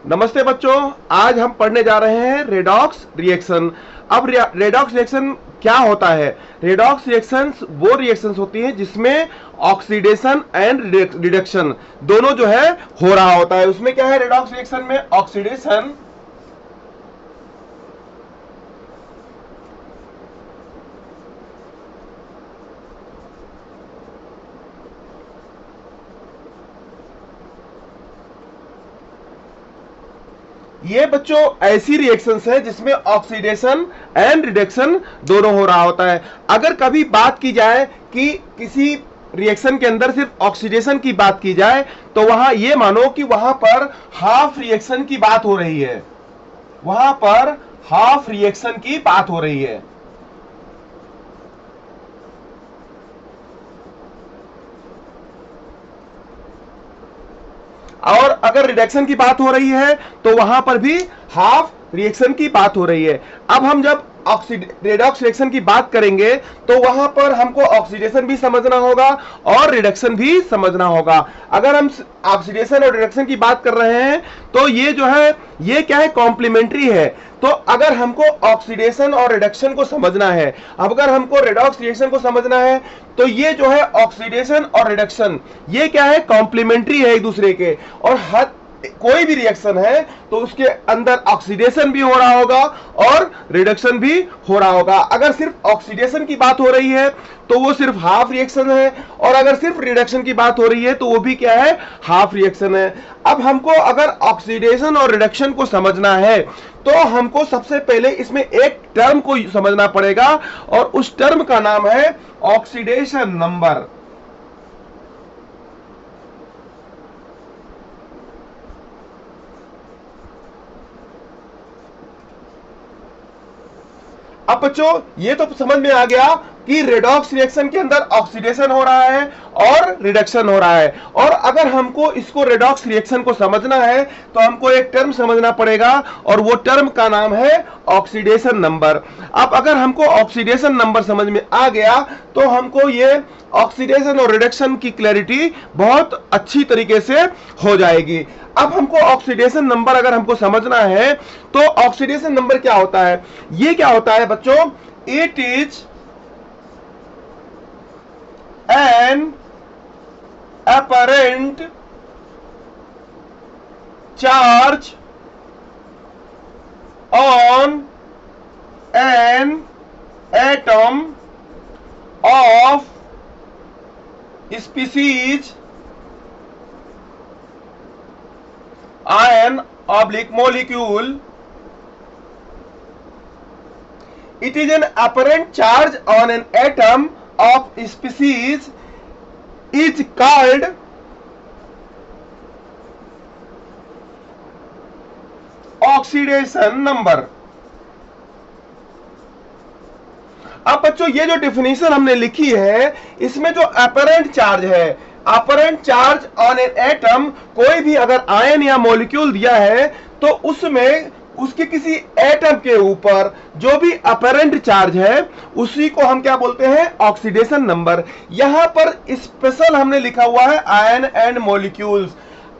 नमस्ते बच्चों, आज हम पढ़ने जा रहे हैं रेडॉक्स रिएक्शन। अब रेडॉक्स रिएक्शन क्या होता है? रेडॉक्स रिएक्शंस वो रिएक्शंस होती हैं जिसमें ऑक्सीडेशन एंड रिडक्शन दोनों जो है हो रहा होता है। उसमें क्या है? रेडॉक्स रिएक्शन में ऑक्सीडेशन ये बच्चों ऐसी रिएक्शंस है जिसमें ऑक्सीडेशन एंड रिडक्शन दोनों हो रहा होता है। अगर कभी बात की जाए कि किसी रिएक्शन के अंदर सिर्फ ऑक्सीडेशन की बात की जाए तो वहां ये मानो कि वहां पर हाफ रिएक्शन की बात हो रही है, वहां पर हाफ रिएक्शन की बात हो रही है। और अगर रिडक्शन की बात हो रही है तो वहां पर भी हाफ रिएक्शन की बात हो रही है। अब हम जब रेडॉक्स रिएक्शन की बात करेंगे तो वहां पर हमको ऑक्सीडेशन भी समझना होगा और रिडक्शन भी समझना होगा। अगर हम ऑक्सीडेशन और रिडक्शन की बात कर रहे हैं तो ये जो है ये क्या है? कॉम्प्लीमेंट्री है। तो अगर हमको ऑक्सीडेशन और रिडक्शन को समझना है, अब अगर हमको रेडॉक्स रिएक्शन को समझना है तो ये जो है ऑक्सीडेशन और रिडक्शन ये क्या है? कॉम्प्लीमेंट्री है एक दूसरे के। और हर कोई भी रिएक्शन है तो उसके अंदर ऑक्सीडेशन भी हो रहा होगा और रिडक्शन भी हो रहा होगा। अगर सिर्फ ऑक्सीडेशन की बात हो रही है तो वो सिर्फ हाफ रिएक्शन है, और अगर सिर्फ रिडक्शन की बात हो रही है तो वो भी क्या है? हाफ रिएक्शन है। अब हमको अगर ऑक्सीडेशन और रिडक्शन को समझना है तो हमको सबसे पहले इसमें एक टर्म को समझना पड़ेगा और उस टर्म का नाम है ऑक्सीडेशन नंबर। अब बच्चों ये तो समझ में आ गया कि रेडॉक्स रिएक्शन के अंदर ऑक्सीडेशन हो रहा है और रिडक्शन हो रहा है। और अगर हमको इसको रेडॉक्स रिएक्शन को समझना है तो हमको एक टर्म समझना पड़ेगा और वो टर्म का नाम है ऑक्सीडेशन नंबर। अब अगर हमको ऑक्सीडेशन नंबर समझ में आ गया तो हमको ये ऑक्सीडेशन और रिडक्शन की क्लैरिटी बहुत अच्छी तरीके से हो जाएगी। अब हमको ऑक्सीडेशन नंबर अगर हमको समझना है तो ऑक्सीडेशन नंबर क्या होता है? ये क्या होता है बच्चों? It is an apparent charge on an atom of species ion oblique molecule. It is an apparent charge on an atom of species is called oxidation number. अब बच्चों ये जो डेफिनेशन हमने लिखी है इसमें जो अपरेंट चार्ज है, apparent charge on an atom, कोई भी अगर आयन या मॉलिक्यूल दिया है तो उसमें उसके किसी एटम के ऊपर जो भी अपरेंट चार्ज है उसी को हम क्या बोलते हैं? Oxidation number. यहां पर स्पेशल हमने लिखा हुआ है आयन एंड मॉलिक्यूल्स।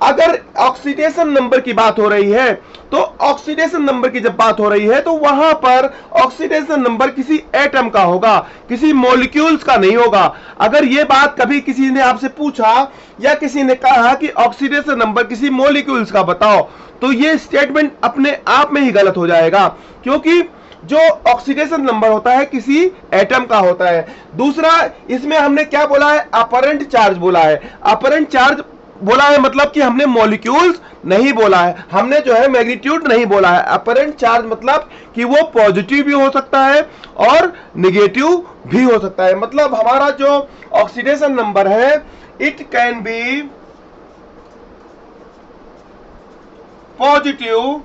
अगर ऑक्सीडेशन नंबर की बात हो रही है तो ऑक्सीडेशन नंबर की जब बात हो रही है तो वहां पर ऑक्सीडेशन नंबर किसी एटम का होगा, किसी मॉलिक्यूल्स का नहीं होगा। अगर ये बात कभी किसी ने आपसे पूछा या किसी ने कहा कि ऑक्सीडेशन नंबर किसी मॉलिक्यूल्स का बताओ तो ये स्टेटमेंट अपने आप में ही गलत हो जाएगा, क्योंकि जो ऑक्सीडेशन नंबर होता है किसी एटम का होता है। दूसरा, इसमें हमने क्या बोला है? अपरेंट चार्ज बोला है। अपरेंट चार्ज बोला है मतलब कि हमने मॉलिक्यूल्स नहीं बोला है, हमने जो है मैग्नीट्यूड नहीं बोला है। अपरेंट चार्ज मतलब कि वो पॉजिटिव भी हो सकता है और निगेटिव भी हो सकता है। मतलब हमारा जो ऑक्सीडेशन नंबर है it can be positive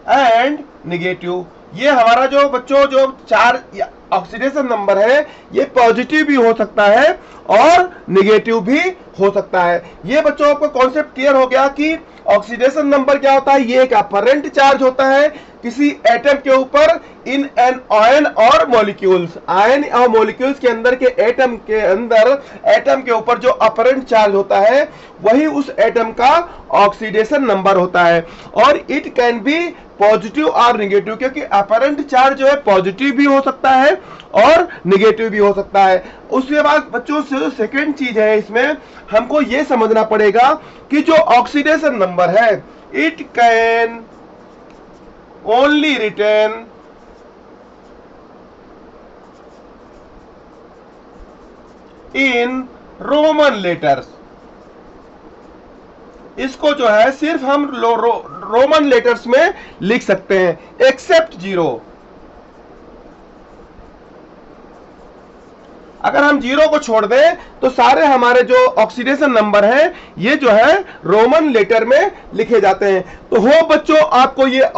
and negative. ये हमारा जो बच्चों जो चार्ज ऑक्सीडेशन नंबर है ये पॉजिटिव भी हो सकता है और निगेटिव भी हो सकता है। ये बच्चों आपको कॉन्सेप्ट क्लियर हो गया कि ऑक्सीडेशन नंबर क्या होता है? ये एक अपरेंट चार्ज होता है किसी एटम के ऊपर इन एन आयन और मॉलिक्यूल्स, आयन और मॉलिक्यूल्स के अंदर के एटम के ऊपर जो अपरेंट चार्ज होता है वही उस एटम का ऑक्सीडेशन नंबर होता है। और इट कैन बी पॉजिटिव और निगेटिव, क्योंकि अपरेंट चार्ज जो है पॉजिटिव भी हो सकता है और निगेटिव भी हो सकता है। उसके बाद बच्चों से जो सेकेंड चीज है इसमें हमको ये समझना पड़ेगा कि जो ऑक्सीडेशन नंबर है it can only return in Roman letters. इसको जो है सिर्फ हम रोमन लेटर्स में लिख सकते हैं एक्सेप्ट 0। अगर हम 0 को छोड़ दें तो सारे हमारे जो ऑक्सीडेशन नंबर हैं ये जो है रोमन लेटर में लिखे जाते हैं। तो हो बच्चों आपको ये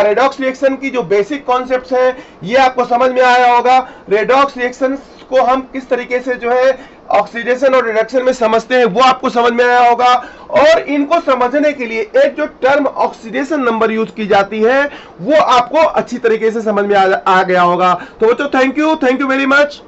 रेडॉक्स रिएक्शन की जो बेसिक कॉन्सेप्ट्स हैं ये आपको समझ में आया होगा। रेडॉक्स रिएक्शन को हम किस तरीके से जो है ऑक्सीडेशन और रिडक्शन में समझते हैं वो आपको समझ में आया होगा। और इनको समझने के लिए एक जो टर्म ऑक्सीडेशन नंबर यूज की जाती है वो आपको अच्छी तरीके से समझ में आ गया होगा। तो बच्चों थैंक यू वेरी मच।